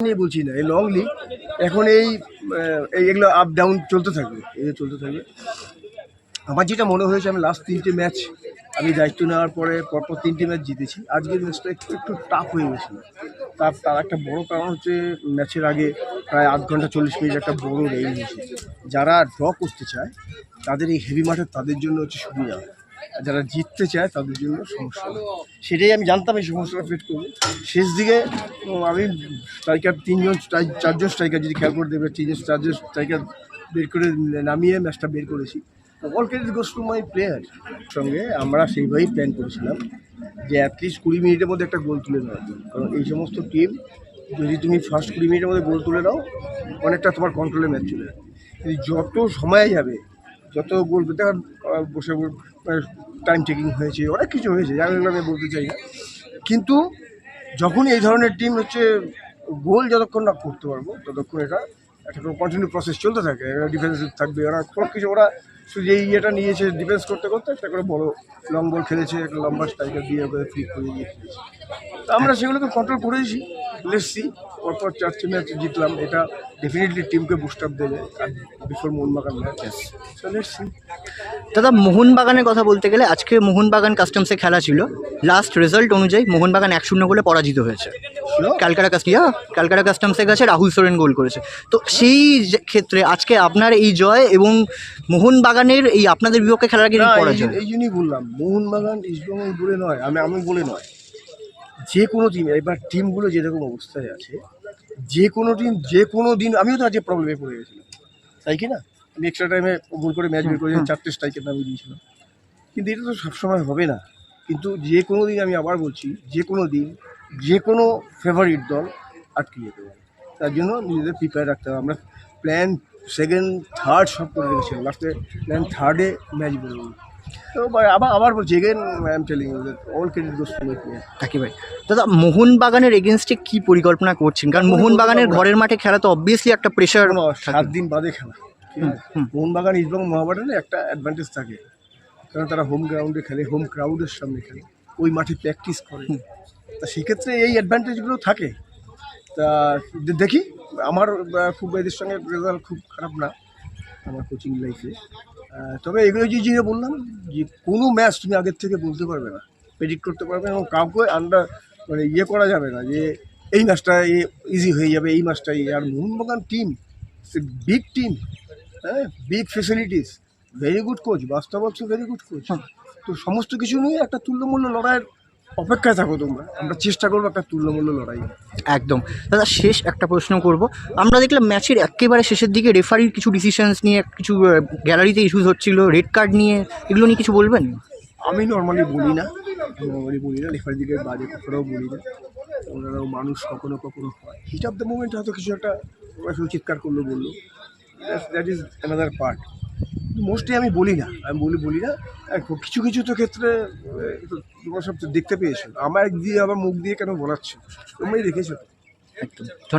নিয়ে বলছি না, এই লং লিগ এখন এগুলো আপ ডাউন চলতে থাকবে, চলতে থাকবে। আমার যেটা মনে হয়েছে, আমি লাস্ট 3টে ম্যাচ আমি দায়িত্ব নেওয়ার পরে পরপর 3টে ম্যাচ জিতেছি। আজকের ম্যাচটা একটু টাফ হয়ে গেছিল। তার একটা বড় কারণ হচ্ছে ম্যাচের আগে প্রায় 8 ঘন্টা 40 মিনিট একটা বড় রেইন হয়েছে। যারা ড্র করতে চায় তাদের এই হেভি মাঠে তাদের জন্য হচ্ছে সুবিধা, আর যারা জিততে চায় তাদের জন্য সমস্যা। সেটাই আমি জানতাম এই সমস্যাটা ফেস করবো। শেষ দিকে আমি স্ট্রাইকার 4জন স্ট্রাইকার যদি খেয়াল করে দেবে, 4জন স্ট্রাইকার বের করে নামিয়ে ম্যাচটা বের করেছি। All credit goes to my player. সঙ্গে আমরা সেইভাবেই প্ল্যান করেছিলাম যে অ্যাটলিস্ট 20 মিনিটের মধ্যে একটা গোল তুলে নেওয়ার জন্য। কারণ এই সমস্ত টিম যদি তুমি ফার্স্ট 20 মিনিটের মধ্যে গোল তুলে নাও, অনেকটা তোমার কন্ট্রোলে ম্যাচ চলে যাবে। যত সময় যাবে, যত গোল দেখা বসে টাইম টেকিং হয়েছে, অনেক কিছু হয়েছে, যেগুলো আমি বলতে চাই না। কিন্তু যখন এই ধরনের টিম হচ্ছে গোল যতক্ষণ না করতে পারবো ততক্ষণ এটা একটা কন্টিনিউ প্রসেস চলতে থাকে। ডিফেন্সিভ থাকবে, ওরা সব কিছু, ওরা শুধু এই ইয়েটা নিয়েছে ডিফেন্স করতে করতে একটা করে বড় লং বল খেলেছে, একটা লম্বা স্ট্রাইকার দিয়ে ওদের ফ্লিক করে দিয়ে খেলেছে। তো আমরা সেগুলোকে কন্ট্রোল করেছি। লেটসি, পরপর 4টে ম্যাচ জিতলাম, এটা ডেফিনেটলি টিমকে বুস্ট আপ দেবে। আর before Mohun Bagan match, so let's see. দাদা, মোহনবাগানের কথা বলতে গেলে আজকে মোহনবাগান কাস্টমসে খেলা ছিল। লাস্ট রেজাল্ট অনুযায়ী মোহনবাগান 1-0 গোলে পরাজিত হয়েছে। ক্যালকাটা কাস্টমসের কাছে রাহুল সোরেন গোল করেছে। তো সেই ক্ষেত্রে আজকে আপনার এই জয় এবং মোহনবাগানের এই আপনাদের বিপক্ষে খেলার আগে পরাজয়, এই জন্যই বললাম মোহনবাগান ইস্টবেঙ্গল বলে নয়, আমি বলে নয়, যে কোনো টিম, এবার টিমগুলো যেরকম অবস্থায় আছে, যে কোনো টিম যে কোনো দিন, আমিও তো আজকে প্রবলেমে পড়ে গেছিলাম, তাই কি না? আমি এক্সট্রা টাইমে গোল করে ম্যাচ বের করে 4টে স্ট্রাইকের নামিয়ে দিয়েছিলাম। কিন্তু এটা তো সবসময় হবে না। কিন্তু যে কোনো দিন, আমি আবার বলছি, যে কোনো দিন যে কোনো ফেভারিট দল আটকে যেতে পারে। তার জন্য নিজেদের প্রিপেয়ার রাখতে হবে। আমরা প্ল্যান 2nd, 3rd সব করে রেখেছিলাম, লাস্টে প্ল্যান 3rd-এ ম্যাচ বেরোবো। তো আবার বলছি, again I am telling you that all credit goes to my player. একেবারে। দাদা, মোহনবাগানের এগেনস্টে কি পরিকল্পনা করছেন? কারণ মোহনবাগানের ঘরের মাঠে খেলা তো অবভিয়াসলি একটা প্রেশার। 7 দিন বাদে খেলা, ঠিক আছে? মোহনবাগান ইস্টবেঙ্গল মোহামেডানে একটা অ্যাডভান্টেজ থাকে, কারণ তারা হোম গ্রাউন্ডে খেলে, হোম ক্রাউডের সামনে খেলে, ওই মাঠে প্র্যাকটিস করে। তা সেক্ষেত্রে এই অ্যাডভান্টেজগুলো থাকে। তা দেখি, আমার খুব এদের সঙ্গে রেজাল্ট খুব খারাপ না আমার কোচিং লাইফে। তবে এগুলো যে বললাম, যে কোনো ম্যাচ তুমি আগের থেকে বলতে পারবে না, প্রেডিক্ট করতে পারবে না, এবং কাউকে ইয়ে করা যাবে না যে এই ম্যাচটা ইজি হয়ে যাবে, এই ম্যাচটা। আর মোহনবাগান টিম, বিগ টিম, হ্যাঁ, big facilities, very good coach, বাস্তব হচ্ছে ভেরি গুড কোচ। তো সমস্ত কিছু নিয়ে একটা তুল্যমূল্য লড়াইয়ের অপেক্ষায় থাকো তোমরা। আমরা চেষ্টা করবো একটা তুল্যমূল্য লড়াই। একদম। দাদা, শেষ একটা প্রশ্ন করব। আমরা দেখলাম ম্যাচের একেবারে শেষের দিকে রেফারির কিছু ডিসিশনস নিয়ে কিছু গ্যালারিতে ইস্যুস হচ্ছিল, রেড কার্ড নিয়ে, এগুলো নিয়ে কিছু বলবেন? আমি নর্মালি বলি না, রেফারির দিকে বাজে কথাটাও বলি না। ওনারাও মানুষ, কখনো কখনো হয়, হিট অফ দ্য মুভমেন্ট হয়তো কিছু একটা চিৎকার করলো, বললো, that is another part. Mostly আমি বলি না, বলি না। কিছু কিছু তো ক্ষেত্রে তোমরা সব দেখতে পেয়েছো, আমার দিয়ে, আমার মুখ দিয়ে কেন বলাচ্ছ, তোমরাই দেখেছো। একদম।